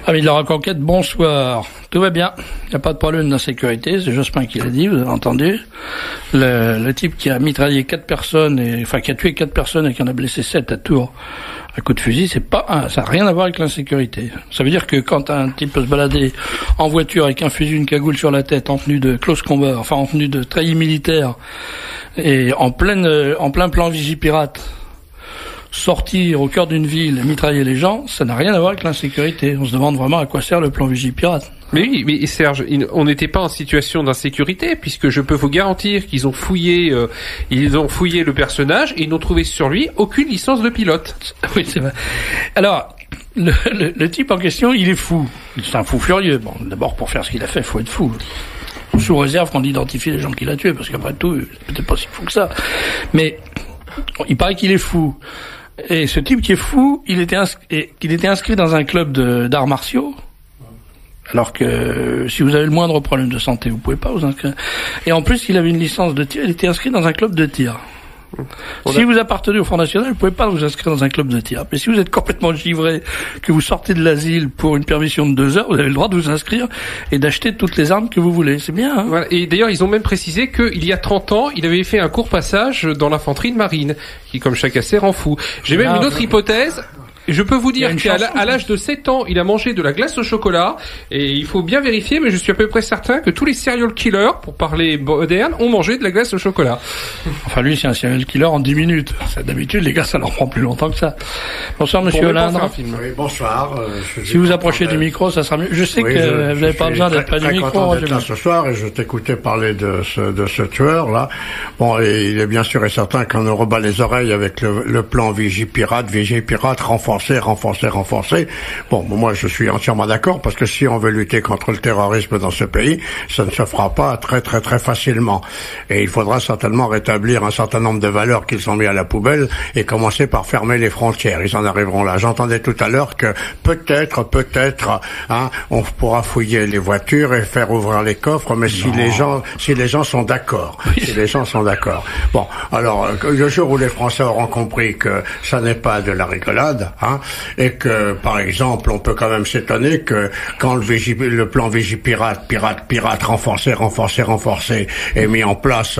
Amis de la Reconquête, bonsoir. Tout va bien. Il n'y a pas de problème d'insécurité. C'est Jospin qui l'a dit, vous avez entendu. Le type qui a mitraillé 4 personnes, qui a tué 4 personnes et qui en a blessé 7 à Tours à coup de fusil, ça n'a rien à voir avec l'insécurité. Ça veut dire que quand un type peut se balader en voiture avec un fusil, une cagoule sur la tête, en tenue de close combat, en tenue de treillis militaire, et en plein plan Vigipirate, sortir au cœur d'une ville et mitrailler les gens, ça n'a rien à voir avec l'insécurité. On se demande vraiment à quoi sert le plan Vigipirate. Mais oui, mais Serge, on n'était pas en situation d'insécurité, puisque je peux vous garantir qu'ils ont fouillé le personnage et ils n'ont trouvé sur lui aucune licence de pilote. Oui, c'est vrai. Alors, le type en question, il est fou. C'est un fou furieux. Bon, d'abord, pour faire ce qu'il a fait, il faut être fou. Sous réserve qu'on identifie les gens qu'il a tués, parce qu'après tout, c'est peut-être pas si fou que ça. Mais, il paraît qu'il est fou. Et ce type qui est fou, il était inscrit dans un club d'arts martiaux. Alors que si vous avez le moindre problème de santé, vous pouvez pas vous inscrire. Et en plus, il avait une licence de tir, il était inscrit dans un club de tir. Si vous appartenez au Front National, vous pouvez pas vous inscrire dans un club de tir. Mais si vous êtes complètement givré, que vous sortez de l'asile pour une permission de 2 heures, vous avez le droit de vous inscrire et d'acheter toutes les armes que vous voulez. C'est bien, hein. Voilà. Et d'ailleurs, ils ont même précisé qu'il y a 30 ans, il avait fait un court passage dans l'infanterie de marine, qui, comme chaque assez, rend fou. J'ai même une autre hypothèse. Je peux vous dire qu'à l'âge de 7 ans, il a mangé de la glace au chocolat, et il faut bien vérifier, mais je suis à peu près certain que tous les serial killers, pour parler moderne, ont mangé de la glace au chocolat. Enfin, lui, c'est un serial killer en 10 minutes. D'habitude, les gars, ça leur prend plus longtemps que ça. Bonsoir, monsieur Hollande. Oui, bonsoir. Si vous approchez du micro, ça sera mieux. Je sais que vous n'avez pas besoin d'être près du micro. Je suis très content d'être là ce soir, et je t'écoutais parler de ce tueur-là. Bon, et il est bien sûr et certain qu'on nous rebat les oreilles avec le plan Vigipirate renforcé. Bon, moi, je suis entièrement d'accord, parce que si on veut lutter contre le terrorisme dans ce pays, ça ne se fera pas très facilement. Et il faudra certainement rétablir un certain nombre de valeurs qu'ils ont mis à la poubelle et commencer par fermer les frontières. Ils en arriveront là. J'entendais tout à l'heure que peut-être, on pourra fouiller les voitures et faire ouvrir les coffres, mais si les gens sont d'accord. Si les gens sont d'accord. Bon, alors, le jour où les Français auront compris que ça n'est pas de la rigolade, et que, par exemple, on peut quand même s'étonner que quand le plan Vigipirate, renforcé, est mis en place,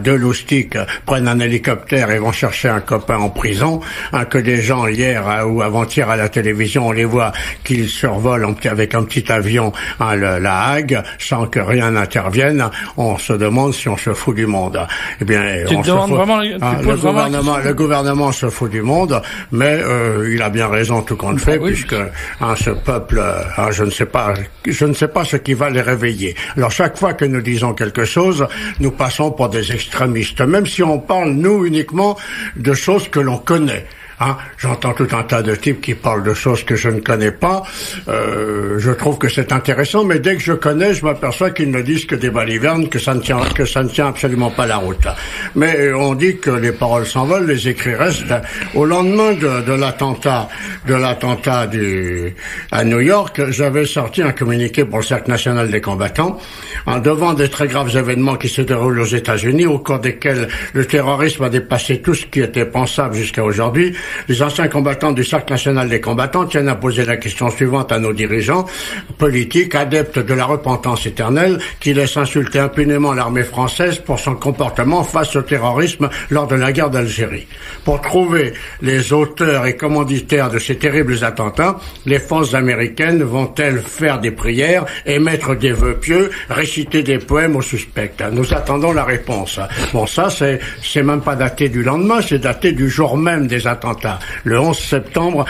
2 loustiques prennent un hélicoptère et vont chercher un copain en prison, que des gens hier ou avant-hier à la télévision, on les voit qu'ils survolent avec un petit avion la Hague sans que rien n'intervienne, on se demande si on se fout du monde. Eh bien, le gouvernement se fout du monde, mais il a bien raison tout compte fait, puisque ce peuple, je ne sais pas ce qui va les réveiller. Alors chaque fois que nous disons quelque chose, nous passons pour des extrémistes, même si on parle nous uniquement de choses que l'on connaît. J'entends tout un tas de types qui parlent de choses que je ne connais pas. Je trouve que c'est intéressant, mais dès que je connais, je m'aperçois qu'ils ne disent que des balivernes, que ça ne tient absolument pas la route. Mais on dit que les paroles s'envolent, les écrits restent. Au lendemain de l'attentat à New York, j'avais sorti un communiqué pour le Cercle national des combattants, devant des très graves événements qui se déroulent aux États-Unis, au cours desquels le terrorisme a dépassé tout ce qui était pensable jusqu'à aujourd'hui. Les anciens combattants du Cercle national des combattants tiennent à poser la question suivante à nos dirigeants politiques, adeptes de la repentance éternelle, qui laissent insulter impunément l'armée française pour son comportement face au terrorisme lors de la guerre d'Algérie. Pour trouver les auteurs et commanditaires de ces terribles attentats, les forces américaines vont-elles faire des prières, émettre des vœux pieux, réciter des poèmes aux suspects? Nous attendons la réponse. Bon, ça, c'est même pas daté du lendemain, c'est daté du jour même des attentats. Le 11 septembre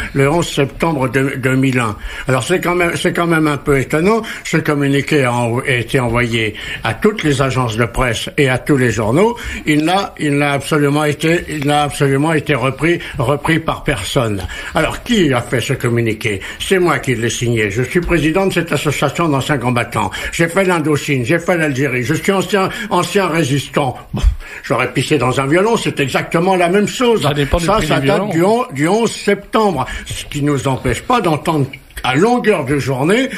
2001. Alors c'est quand même un peu étonnant. Ce communiqué a été envoyé à toutes les agences de presse et à tous les journaux. Il n'a absolument été repris par personne. Alors qui a fait ce communiqué? C'est moi qui l'ai signé. Je suis président de cette association d'anciens combattants. J'ai fait l'Indochine, j'ai fait l'Algérie. Je suis ancien résistant. Bon, j'aurais pissé dans un violon, c'est exactement la même chose. Ça date du 11 septembre, ce qui nous empêche pas d'entendre à longueur de journée,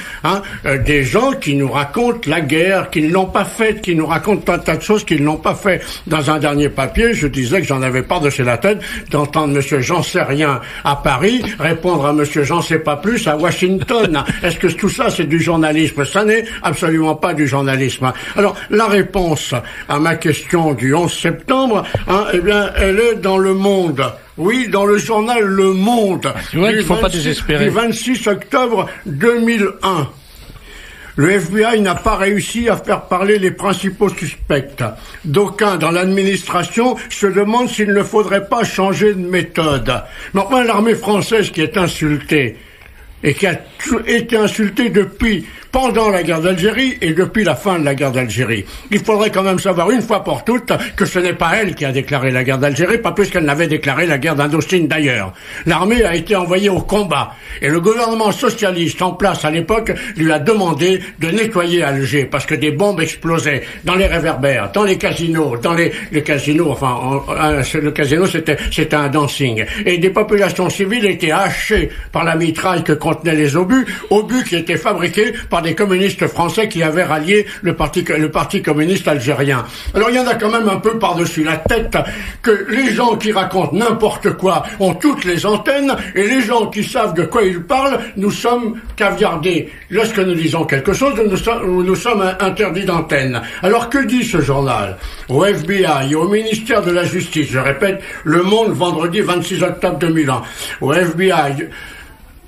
des gens qui nous racontent la guerre, qui ne l'ont pas faite, qui nous racontent un tas de choses qu'ils n'ont pas fait. Dans un dernier papier, je disais que j'en avais par-dessus la tête d'entendre monsieur J'en sais rien à Paris répondre à monsieur J'en sais pas plus à Washington. Est-ce que tout ça c'est du journalisme? Ça n'est absolument pas du journalisme. Alors, la réponse à ma question du 11 septembre, eh bien, elle est dans Le Monde. Oui, dans le journal Le Monde. Tu vois qu'il faut pas désespérer. Du 26 octobre 2001. Le FBI n'a pas réussi à faire parler les principaux suspects. D'aucuns dans l'administration se demandent s'il ne faudrait pas changer de méthode. Mais enfin, l'armée française qui est insultée, et qui a été insultée pendant la guerre d'Algérie et depuis la fin de la guerre d'Algérie. Il faudrait quand même savoir une fois pour toutes que ce n'est pas elle qui a déclaré la guerre d'Algérie, pas plus qu'elle n'avait déclaré la guerre d'Indochine d'ailleurs. L'armée a été envoyée au combat et le gouvernement socialiste en place à l'époque lui a demandé de nettoyer Alger parce que des bombes explosaient dans les réverbères, dans les casinos, les casinos, le casino c'était un dancing et des populations civiles étaient hachées par la mitraille que contenaient les obus qui étaient fabriqués par des communistes français qui avaient rallié le parti communiste algérien. Alors il y en a quand même un peu par-dessus la tête que les gens qui racontent n'importe quoi ont toutes les antennes et les gens qui savent de quoi ils parlent, nous sommes caviardés. Lorsque nous disons quelque chose, nous sommes interdits d'antenne. Alors que dit ce journal? Au FBI et au ministère de la Justice, je répète, Le Monde, vendredi 26 octobre 2001. Au FBI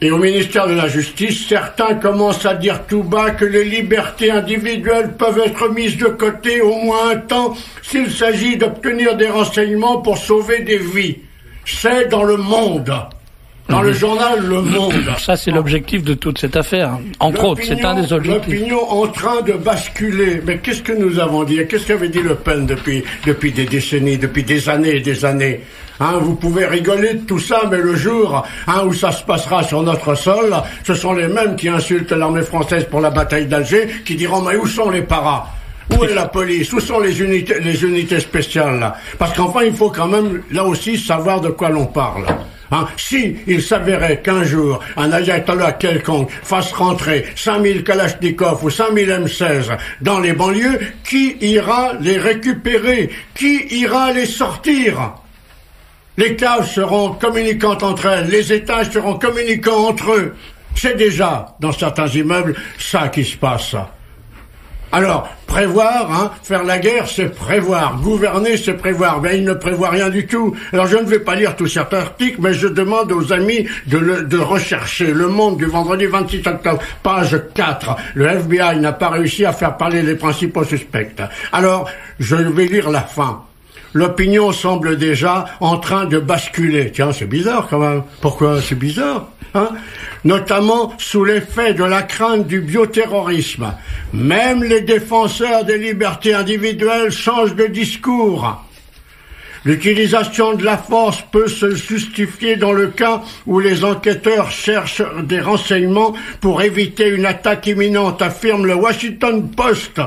et au ministère de la Justice, certains commencent à dire tout bas que les libertés individuelles peuvent être mises de côté au moins un temps s'il s'agit d'obtenir des renseignements pour sauver des vies. C'est dans Le Monde. Dans le journal Le Monde. Ça, c'est l'objectif de toute cette affaire. Entre autres, c'est un des objectifs. L'opinion en train de basculer. Mais qu'est-ce que nous avons dit? Qu'est-ce qu'avait dit Le Pen depuis des décennies, depuis des années et des années? Vous pouvez rigoler de tout ça, mais le jour où ça se passera sur notre sol, ce sont les mêmes qui insultent l'armée française pour la bataille d'Alger, qui diront mais où sont les paras? Où est la police? Où sont les unités spéciales là? Parce qu'enfin, il faut quand même, là aussi, savoir de quoi l'on parle. Si il s'avérait qu'un jour, un ayatollah quelconque fasse rentrer 5000 Kalachnikov ou 5000 M16 dans les banlieues, qui ira les récupérer? Qui ira les sortir? Les caves seront communicantes entre elles, les étages seront communicants entre eux. C'est déjà, dans certains immeubles, ça qui se passe. Alors, prévoir, faire la guerre, c'est prévoir. Gouverner, c'est prévoir. Mais il ne prévoit rien du tout. Alors, je ne vais pas lire tout cet article, mais je demande aux amis de rechercher. Le Monde du vendredi 26 octobre, page 4. Le FBI n'a pas réussi à faire parler les principaux suspects. Alors, je vais lire la fin. L'opinion semble déjà en train de basculer. Tiens, c'est bizarre quand même. Pourquoi c'est bizarre? Notamment sous l'effet de la crainte du bioterrorisme. Même les défenseurs des libertés individuelles changent de discours. L'utilisation de la force peut se justifier dans le cas où les enquêteurs cherchent des renseignements pour éviter une attaque imminente, affirme le Washington Post.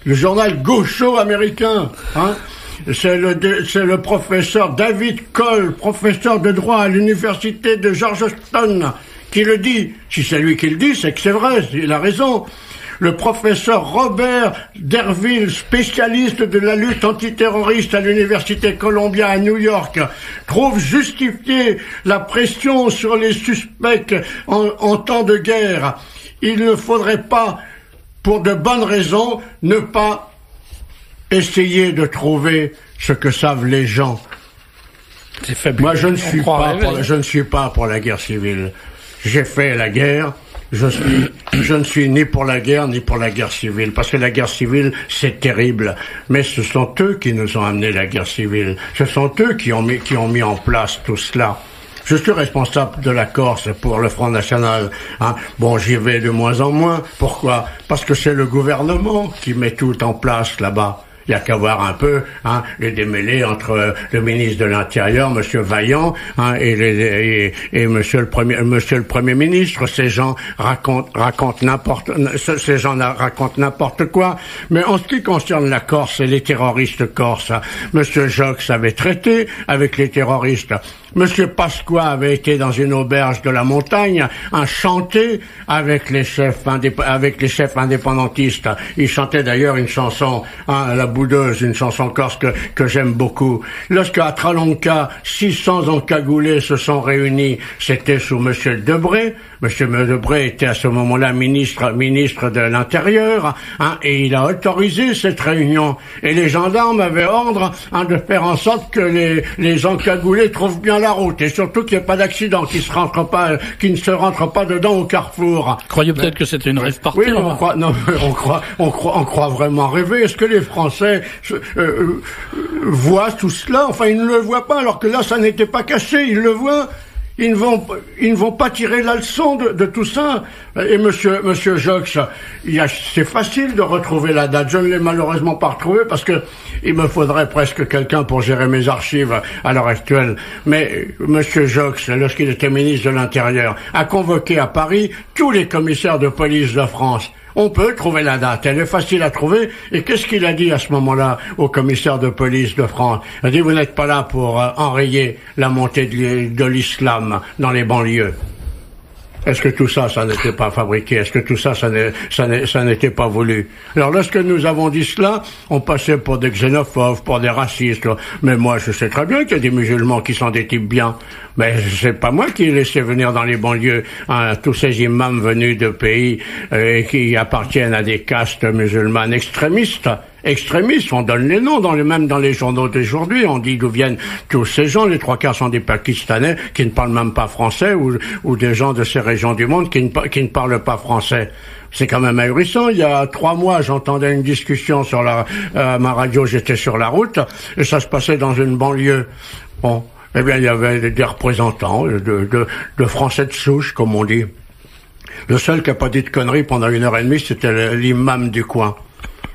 Le journal gaucho américain. C'est le professeur David Cole, professeur de droit à l'université de Georgetown, qui le dit. Si c'est lui qui le dit, c'est que c'est vrai, il a raison. Le professeur Robert Derville, spécialiste de la lutte antiterroriste à l'université Columbia à New York, trouve justifier la pression sur les suspects en temps de guerre. Il ne faudrait pas, pour de bonnes raisons, ne pas essayer de trouver ce que savent les gens. C'est fabuleux. Moi, je ne suis pas pour la guerre civile. J'ai fait la guerre. Je ne suis ni pour la guerre ni pour la guerre civile, parce que la guerre civile c'est terrible, mais ce sont eux qui nous ont amené la guerre civile, ce sont eux qui ont mis en place tout cela. Je suis responsable de la Corse pour le Front National. Bon, j'y vais de moins en moins. Pourquoi? Parce que c'est le gouvernement qui met tout en place là-bas. Il y a qu'à voir un peu les démêlés entre le ministre de l'Intérieur, Monsieur Vaillant, et Monsieur le Premier ministre. Ces gens racontent n'importe quoi. Mais en ce qui concerne la Corse et les terroristes corses, Monsieur Jox avait traité avec les terroristes. Monsieur Pasqua avait été dans une auberge de la montagne, chanté avec les chefs indépendantistes. Il chantait d'ailleurs une chanson, La Boudeuse, une chanson corse que j'aime beaucoup. Lorsque à Tralonca, 600 encagoulés se sont réunis, c'était sous Monsieur Debré. Monsieur Debré était à ce moment-là ministre de l'Intérieur, et il a autorisé cette réunion. Et les gendarmes avaient ordre de faire en sorte que les encagoulés trouvent bien la route, et surtout qu'il n'y ait pas d'accident, qu'ils ne se rentrent pas dedans au carrefour. Croyez peut-être que c'était une rêve partie. Oui, on croit vraiment rêver. Est-ce que les Français voient tout cela? Enfin, ils ne le voient pas, alors que là, ça n'était pas caché. Ils le voient. Ils ne vont pas tirer la leçon de tout ça. Et monsieur Jox, c'est facile de retrouver la date. Je ne l'ai malheureusement pas retrouvée parce que il me faudrait presque quelqu'un pour gérer mes archives à l'heure actuelle. Mais monsieur Jox, lorsqu'il était ministre de l'Intérieur, a convoqué à Paris tous les commissaires de police de France. On peut trouver la date, elle est facile à trouver. Et qu'est-ce qu'il a dit à ce moment-là au commissaire de police de France? Il a dit, vous n'êtes pas là pour enrayer la montée de l'islam dans les banlieues. Est-ce que tout ça n'était pas fabriqué? Est-ce que tout ça n'était pas voulu? Alors lorsque nous avons dit cela, on passait pour des xénophobes, pour des racistes. Mais moi, je sais très bien qu'il y a des musulmans qui sont des types bien. Mais c'est pas moi qui ai laissé venir dans les banlieues tous ces imams venus de pays qui appartiennent à des castes musulmanes extrémistes, on donne les noms même dans les journaux d'aujourd'hui, on dit d'où viennent tous ces gens, les 3/4 sont des Pakistanais qui ne parlent même pas français ou des gens de ces régions du monde qui ne parlent pas français. C'est quand même ahurissant. Il y a 3 mois, j'entendais une discussion sur ma radio, j'étais sur la route, et ça se passait dans une banlieue. Bon. Eh bien, il y avait des représentants de Français de souche, comme on dit. Le seul qui n'a pas dit de conneries pendant 1h30, c'était l'imam du coin.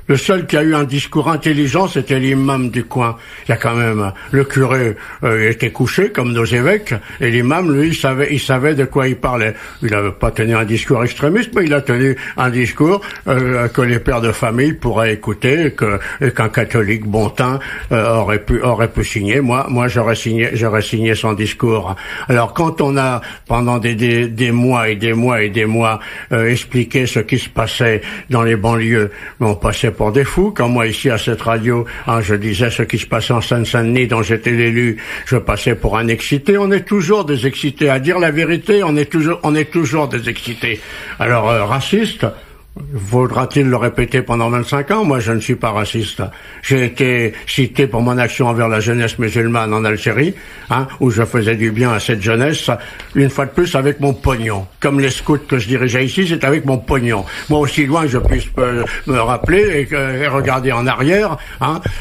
Le seul qui a eu un discours intelligent, c'était l'imam du coin. Il y a quand même, le curé était couché comme nos évêques, et l'imam, lui, il savait de quoi il parlait. Il n'avait pas tenu un discours extrémiste, mais il a tenu un discours que les pères de famille pourraient écouter, et qu'un catholique bon teint aurait pu signer. Moi, j'aurais signé son discours. Alors, quand on a pendant des mois et des mois et des mois expliqué ce qui se passait dans les banlieues, on passait pour des fous. Quand moi, ici, à cette radio, je disais ce qui se passait en Seine-Saint-Denis, dont j'étais l'élu, je passais pour un excité. On est toujours des excités. À dire la vérité, on est toujours des excités. Alors, raciste, vaudra-t-il le répéter pendant 25 ans? Moi, je ne suis pas raciste. J'ai été cité pour mon action envers la jeunesse musulmane en Algérie, où je faisais du bien à cette jeunesse, une fois de plus avec mon pognon. Comme les scouts que je dirigeais ici, c'est avec mon pognon. Moi, aussi loin que je puisse me rappeler et regarder en arrière,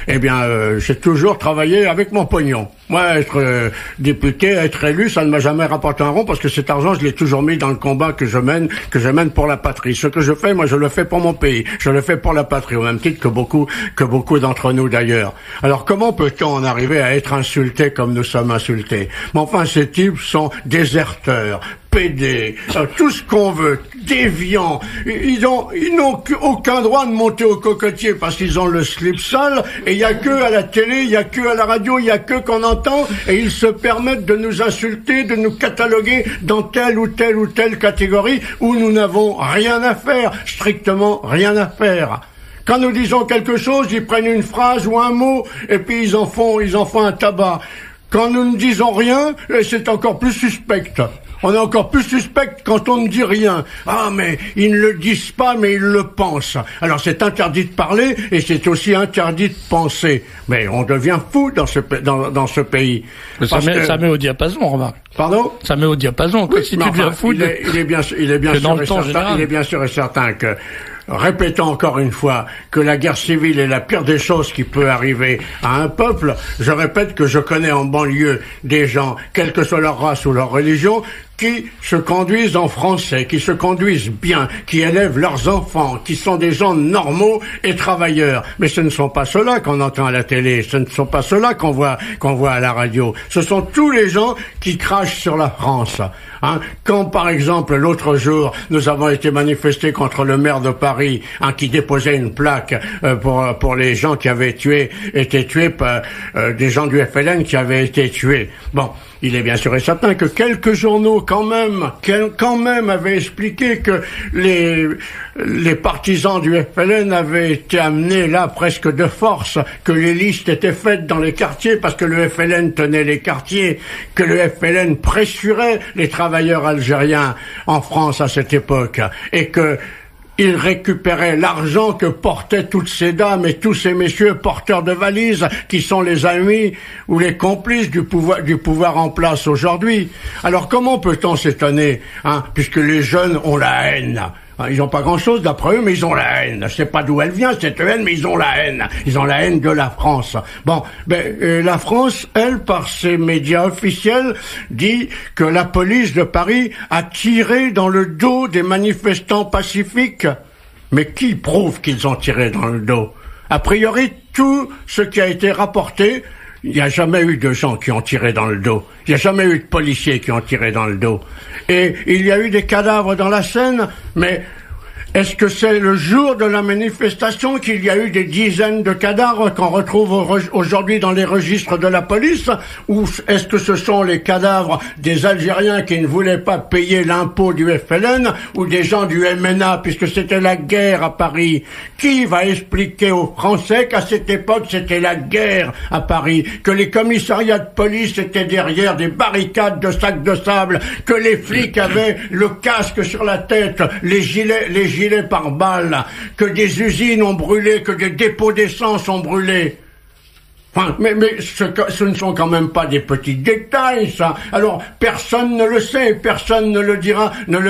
eh bien, j'ai toujours travaillé avec mon pognon. Moi, être député, être élu, ça ne m'a jamais rapporté un rond parce que cet argent, je l'ai toujours mis dans le combat que je mène pour la patrie. Ce que je fais, moi, je le fais pour mon pays. Je le fais pour la patrie, au même titre que beaucoup d'entre nous d'ailleurs. Alors, comment peut-on en arriver à être insulté comme nous sommes insultés? Mais enfin, ces types sont déserteurs, pédés, tout ce qu'on veut, déviants. Ils n'ont aucun droit de monter au cocotier parce qu'ils ont le slip sale, et il y a que à la télé, il y a que à la radio, il y a que qu'on entend, et ils se permettent de nous insulter, de nous cataloguer dans telle ou telle ou telle catégorie où nous n'avons rien à faire, strictement rien à faire. Quand nous disons quelque chose, ils prennent une phrase ou un mot, et puis ils en font un tabac. Quand nous ne disons rien, c'est encore plus suspect. On est encore plus suspect quand on ne dit rien. Ah, mais ils ne le disent pas, mais ils le pensent. Alors c'est interdit de parler et c'est aussi interdit de penser. Mais on devient fou dans ce pays. Ça met au diapason, remarque. Pardon? Ça met au diapason. Oui, si tu deviens fou, il est bien sûr et certain que, répétons encore une fois que la guerre civile est la pire des choses qui peut arriver à un peuple. Je répète que je connais en banlieue des gens, quelle que soit leur race ou leur religion, qui se conduisent en français, qui se conduisent bien, qui élèvent leurs enfants, qui sont des gens normaux et travailleurs. Mais ce ne sont pas ceux-là qu'on entend à la télé, ce ne sont pas ceux-là qu'on voit à la radio. Ce sont tous les gens qui crachent sur la France. Quand, par exemple, l'autre jour, nous avons été manifestés contre le maire de Paris, qui déposait une plaque pour les gens qui avaient été tués par des gens du FLN qui avaient été tués. Bon, il est bien sûr et certain que quelques journaux quand même avaient expliqué que les partisans du FLN avaient été amenés là presque de force, que les listes étaient faites dans les quartiers parce que le FLN tenait les quartiers, que le FLN pressurait les travailleurs algériens en France à cette époque, et que il récupérait l'argent que portaient toutes ces dames et tous ces messieurs porteurs de valises qui sont les amis ou les complices du pouvoir en place aujourd'hui. Alors comment peut-on s'étonner, puisque les jeunes ont la haine? Ils n'ont pas grand-chose d'après eux, mais ils ont la haine. Je sais pas d'où elle vient, cette haine, mais ils ont la haine. Ils ont la haine de la France. Bon, la France, elle, par ses médias officiels, dit que la police de Paris a tiré dans le dos des manifestants pacifiques. Mais qui prouve qu'ils ont tiré dans le dos? A priori, tout ce qui a été rapporté, il n'y a jamais eu de gens qui ont tiré dans le dos. Il n'y a jamais eu de policiers qui ont tiré dans le dos. Et il y a eu des cadavres dans la Seine, mais est-ce que c'est le jour de la manifestation qu'il y a eu des dizaines de cadavres qu'on retrouve aujourd'hui dans les registres de la police? Ou est-ce que ce sont les cadavres des Algériens qui ne voulaient pas payer l'impôt du FLN ou des gens du MNA, puisque c'était la guerre à Paris? Qui va expliquer aux Français qu'à cette époque c'était la guerre à Paris, que les commissariats de police étaient derrière des barricades de sacs de sable, que les flics avaient le casque sur la tête, les gilets par balles, que des usines ont brûlé, que des dépôts d'essence ont brûlé. Enfin, mais ce ne sont quand même pas des petits détails, ça. Alors, personne ne le sait, personne ne le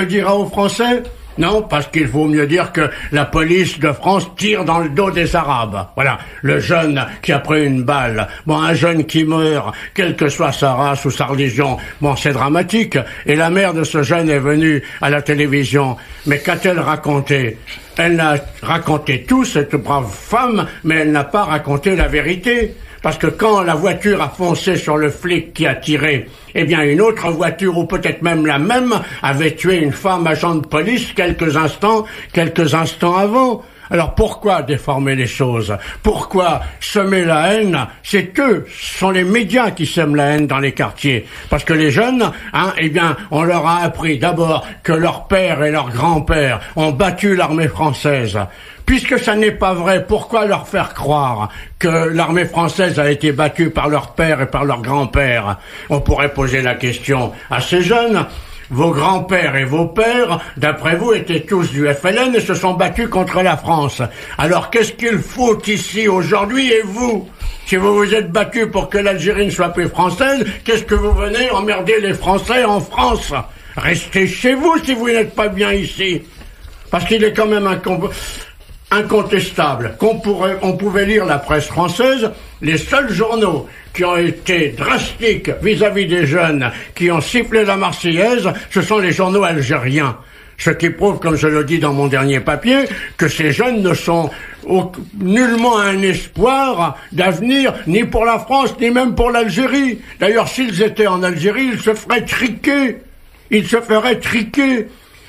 dira aux Français. Non, parce qu'il vaut mieux dire que la police de France tire dans le dos des Arabes. Voilà, le jeune qui a pris une balle. Bon, un jeune qui meurt, quelle que soit sa race ou sa religion. Bon, c'est dramatique. Et la mère de ce jeune est venue à la télévision. Mais qu'a-t-elle raconté? Elle a raconté tout, cette brave femme, mais elle n'a pas raconté la vérité. Parce que quand la voiture a foncé sur le flic qui a tiré, eh bien une autre voiture, ou peut-être même la même, avait tué une femme agent de police quelques instants avant. Alors pourquoi déformer les choses? Pourquoi semer la haine? C'est eux, ce sont les médias qui sèment la haine dans les quartiers. Parce que les jeunes, eh bien, on leur a appris d'abord que leur père et leur grand-père ont battu l'armée française. Puisque ça n'est pas vrai, pourquoi leur faire croire que l'armée française a été battue par leur père et par leur grand-père? On pourrait poser la question à ces jeunes. Vos grands-pères et vos pères, d'après vous, étaient tous du FLN et se sont battus contre la France. Alors qu'est-ce qu'il faut ici aujourd'hui, et vous? Si vous vous êtes battus pour que l'Algérie ne soit plus française, qu'est-ce que vous venez emmerder les Français en France? Restez chez vous si vous n'êtes pas bien ici. Parce qu'il est quand même incontestable on pouvait lire la presse française, les seuls journaux qui ont été drastiques vis-à-vis des jeunes qui ont sifflé la Marseillaise, ce sont les journaux algériens. Ce qui prouve, comme je le dis dans mon dernier papier, que ces jeunes ne sont nullement un espoir d'avenir, ni pour la France, ni même pour l'Algérie. D'ailleurs, s'ils étaient en Algérie, ils se feraient triquer. Ils se feraient triquer.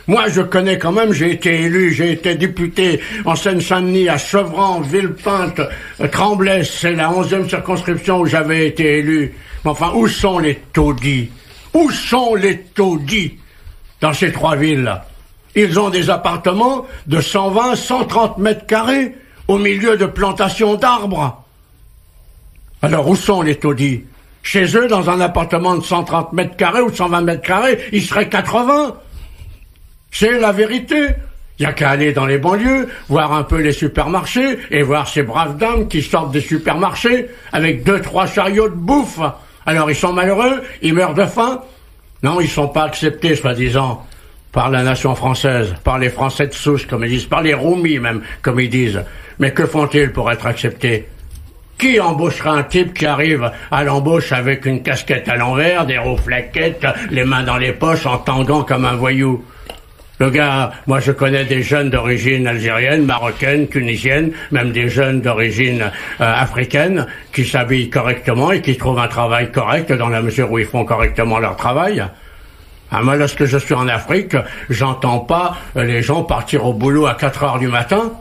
Moi, je connais quand même, j'ai été élu, j'ai été député en Seine-Saint-Denis, à Sevran, Villepinte, Tremblay, c'est la 11e circonscription où j'avais été élu. Mais enfin, où sont les taudis? Où sont les taudis dans ces trois villes? Ils ont des appartements de 120, 130 mètres carrés au milieu de plantations d'arbres. Alors, où sont les taudis? Chez eux, dans un appartement de 130 mètres carrés ou de 120 mètres carrés, ils seraient 80. C'est la vérité. Il n'y a qu'à aller dans les banlieues, voir un peu les supermarchés et voir ces braves dames qui sortent des supermarchés avec 2-3 chariots de bouffe. Alors ils sont malheureux, ils meurent de faim. Non, ils sont pas acceptés, soi-disant, par la nation française, par les Français de souche, comme ils disent, par les Roumis même, comme ils disent. Mais que font-ils pour être acceptés? Qui embauchera un type qui arrive à l'embauche avec une casquette à l'envers, des rouflaquettes, les mains dans les poches, en tanguant comme un voyou? Le gars, moi je connais des jeunes d'origine algérienne, marocaine, tunisienne, même des jeunes d'origine africaine qui s'habillent correctement et qui trouvent un travail correct dans la mesure où ils font correctement leur travail. Moi, lorsque je suis en Afrique, j'entends pas les gens partir au boulot à 4 heures du matin.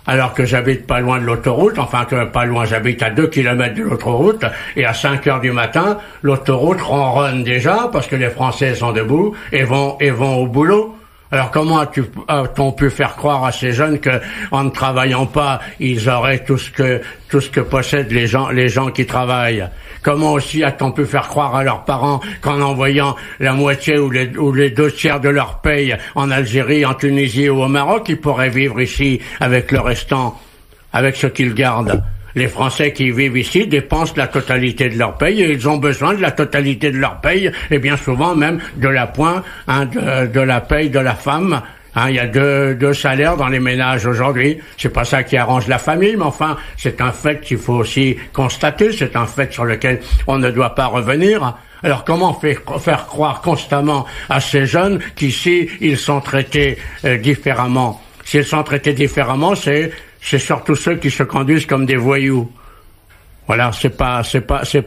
alors que j'habite pas loin de l'autoroute, enfin que pas loin, j'habite à 2 kilomètres de l'autoroute, et à 5 heures du matin, l'autoroute ronronne déjà, parce que les Français sont debout, et vont au boulot. Alors comment a-t-on pu faire croire à ces jeunes que, en ne travaillant pas, ils auraient tout ce que possèdent les gens qui travaillent? Comment aussi a-t-on pu faire croire à leurs parents qu'en envoyant la moitié ou les 2 tiers de leur paye en Algérie, en Tunisie ou au Maroc, ils pourraient vivre ici avec le restant, avec ce qu'ils gardent? Les Français qui vivent ici dépensent la totalité de leur paye et ils ont besoin de la totalité de leur paye et bien souvent même de la de la paye de la femme. Il y a deux salaires dans les ménages aujourd'hui. C'est pas ça qui arrange la famille, mais enfin, c'est un fait qu'il faut aussi constater. C'est un fait sur lequel on ne doit pas revenir. Alors comment faire croire constamment à ces jeunes qu'ici, ils sont traités différemment? S'ils sont traités différemment, c'est surtout ceux qui se conduisent comme des voyous. Voilà, c'est pas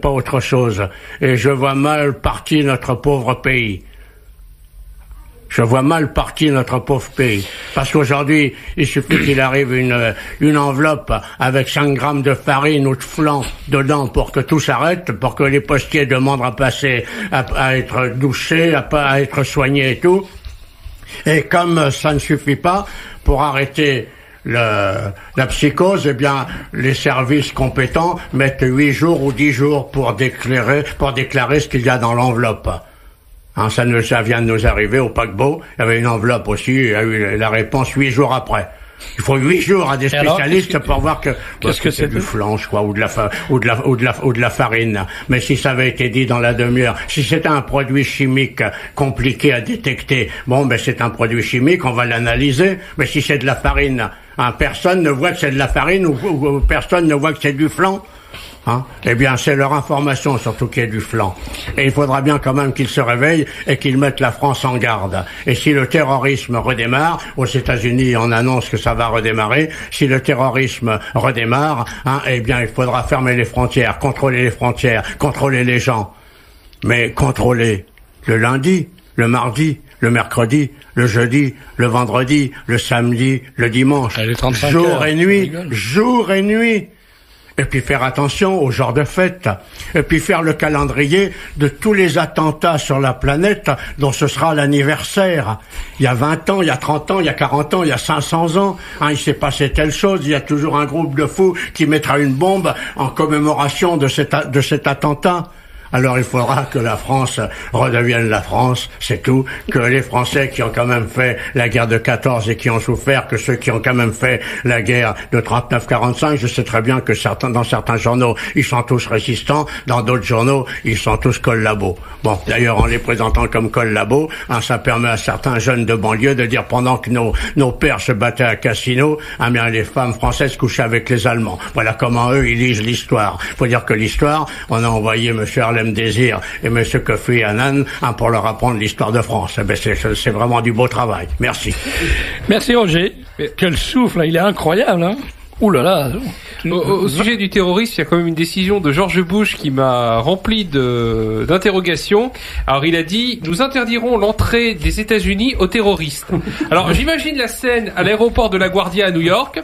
autre chose. Et je vois mal parti notre pauvre pays. Je vois mal parti notre pauvre pays. Parce qu'aujourd'hui, il suffit qu'il arrive une enveloppe avec 5 grammes de farine ou de flan dedans pour que tout s'arrête, pour que les postiers demandent à passer, à être douchés, à être soignés et tout. Et comme ça ne suffit pas, pour arrêter la psychose, eh bien, les services compétents mettent 8 jours ou 10 jours pour déclarer ce qu'il y a dans l'enveloppe. Ça vient de nous arriver au paquebot. Il y avait une enveloppe aussi, il y a eu la réponse 8 jours après. Il faut 8 jours à des spécialistes pour voir qu'est-ce que c'est du flan, je crois, ou de la farine. Mais si ça avait été dit dans la demi-heure, si c'était un produit chimique compliqué à détecter, c'est un produit chimique, on va l'analyser. Mais si c'est de la farine, personne ne voit que c'est de la farine ou personne ne voit que c'est du flan. Eh bien, c'est leur information, surtout qu'il y ait du flan. Et il faudra bien quand même qu'ils se réveillent et qu'ils mettent la France en garde. Et si le terrorisme redémarre, aux États-Unis, on annonce que ça va redémarrer. Si le terrorisme redémarre, eh bien, il faudra fermer les frontières, contrôler les gens. Mais contrôler le lundi, le mardi, le mercredi, le jeudi, le vendredi, le samedi, le dimanche. Jour et nuit. Et puis faire attention aux jours de fête. Et puis faire le calendrier de tous les attentats sur la planète dont ce sera l'anniversaire. Il y a 20 ans, il y a 30 ans, il y a 40 ans, il y a 500 ans. Il s'est passé telle chose. Il y a toujours un groupe de fous qui mettra une bombe en commémoration de cet attentat. Alors il faudra que la France redevienne la France, c'est tout, que les Français qui ont quand même fait la guerre de 14 et qui ont souffert, que ceux qui ont quand même fait la guerre de 39-45, je sais très bien que dans certains journaux, ils sont tous résistants, dans d'autres journaux, ils sont tous collabos. Bon, d'ailleurs, en les présentant comme collabos, ça permet à certains jeunes de banlieue de dire pendant que nos pères se battaient à Cassino, bien les femmes françaises couchaient avec les Allemands. Voilà comment eux, ils lisent l'histoire. Faut dire que l'histoire, on a envoyé monsieur Désir et M. Kofi Annan pour leur apprendre l'histoire de France. C'est vraiment du beau travail. Merci. Merci Roger. Quel souffle, il est incroyable. Ouh là là. Au sujet du terrorisme, il y a quand même une décision de George Bush qui m'a rempli d'interrogations. Alors il a dit, nous interdirons l'entrée des États-Unis aux terroristes. Alors j'imagine la scène à l'aéroport de LaGuardia à New York.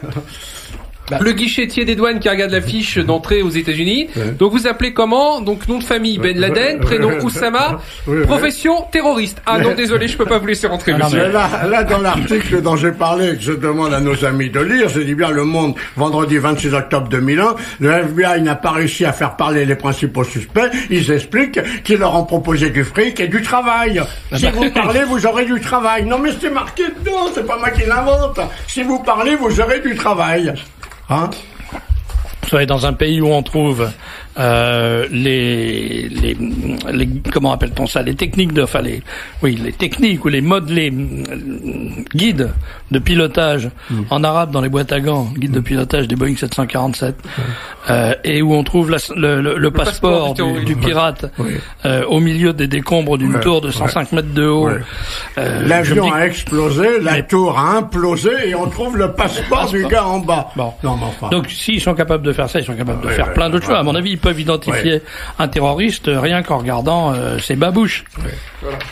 Le guichetier des douanes qui regarde la fiche d'entrée aux États-Unis. Ouais. Donc vous appelez comment? Donc nom de famille Ben Laden, prénom Oussama, profession terroriste. Non désolé, je peux pas vous laisser rentrer, monsieur. Là dans l'article dont j'ai parlé, que je demande à nos amis de lire, j'ai dit bien Le Monde, vendredi 26 octobre 2001, le FBI n'a pas réussi à faire parler les principaux suspects. Ils expliquent qu'ils leur ont proposé du fric et du travail. Si vous parlez, vous aurez du travail. Non mais c'est marqué dedans, c'est pas moi qui l'invente. Si vous parlez, vous aurez du travail. Vous savez, dans un pays où on trouve les comment appelle-t-on ça, les techniques les techniques ou les modes, les guides de pilotage en arabe dans les boîtes à gants, guide de pilotage des Boeing 747, et où on trouve le passeport du pirate au milieu des décombres d'une tour de 105 mètres de haut. L'avion a explosé, la tour a implosé et on trouve le passeport du gars en bas. Bon. Non, mais enfin. Donc s'ils sont capables de faire ça, ils sont capables de faire plein d'autres choses. À mon avis, peuvent identifier un terroriste rien qu'en regardant ses babouches.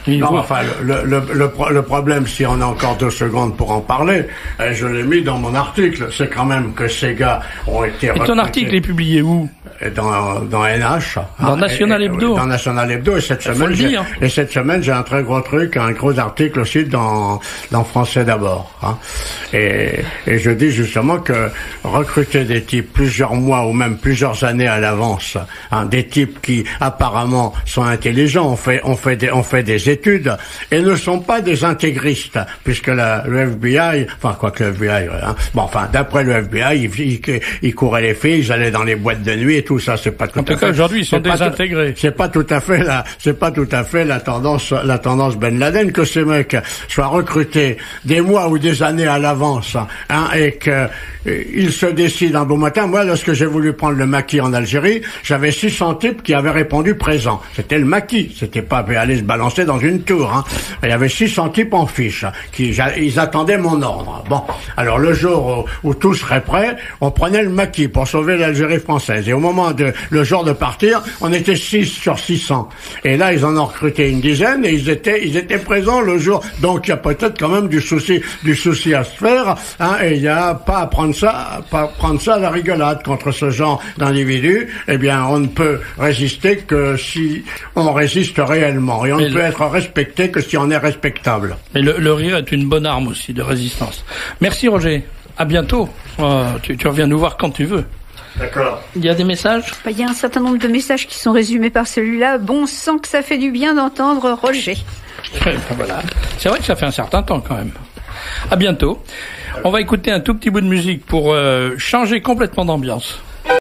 Non, enfin, le problème, si on a encore 2 secondes pour en parler, je l'ai mis dans mon article, c'est quand même que ces gars ont été recrutés. Et ton article est publié où? Dans NH. Dans National Hebdo. Dans National Hebdo, et cette semaine, j'ai un très gros truc, un gros article aussi dans Français d'abord. Hein. Et je dis justement que recruter des types plusieurs mois ou même plusieurs années à l'avance, hein, des types qui apparemment sont intelligents, on fait des études et ne sont pas des intégristes, puisque le FBI, enfin quoi que le FBI, hein, bon enfin d'après le FBI, ils couraient les filles, ils allaient dans les boîtes de nuit et tout ça, c'est pas tout à fait. En tout cas aujourd'hui ils sont désintégrés. C'est pas tout à fait la tendance Ben Laden que ces mecs soient recrutés des mois ou des années à l'avance, hein, et que ils se décident un beau matin. Moi, lorsque j'ai voulu prendre le maquis en Algérie, j'avais 600 types qui avaient répondu présent. C'était le maquis, c'était pas aller se balancer dans une tour. Hein. Il y avait 600 types en fiche ils attendaient mon ordre. Bon, alors le jour où tout serait prêt, on prenait le maquis pour sauver l'Algérie française. Et au moment le jour de partir, on était 6 sur 600. Et là, ils en ont recruté une dizaine et ils étaient présents le jour. Donc il y a peut-être quand même du souci à se faire. Hein, et il y a pas à prendre ça à la rigolade contre ce genre d'individus. Eh bien, on ne peut résister que si on résiste réellement. Et on ne peut être respecté que si on est respectable. Mais le rire est une bonne arme aussi de résistance. Merci Roger. À bientôt. Tu reviens nous voir quand tu veux. D'accord. Il y a des messages? Il y a un certain nombre de messages qui sont résumés par celui-là. Bon sang que ça fait du bien d'entendre Roger. Voilà. C'est vrai que ça fait un certain temps quand même. À bientôt. On va écouter un tout petit bout de musique pour changer complètement d'ambiance.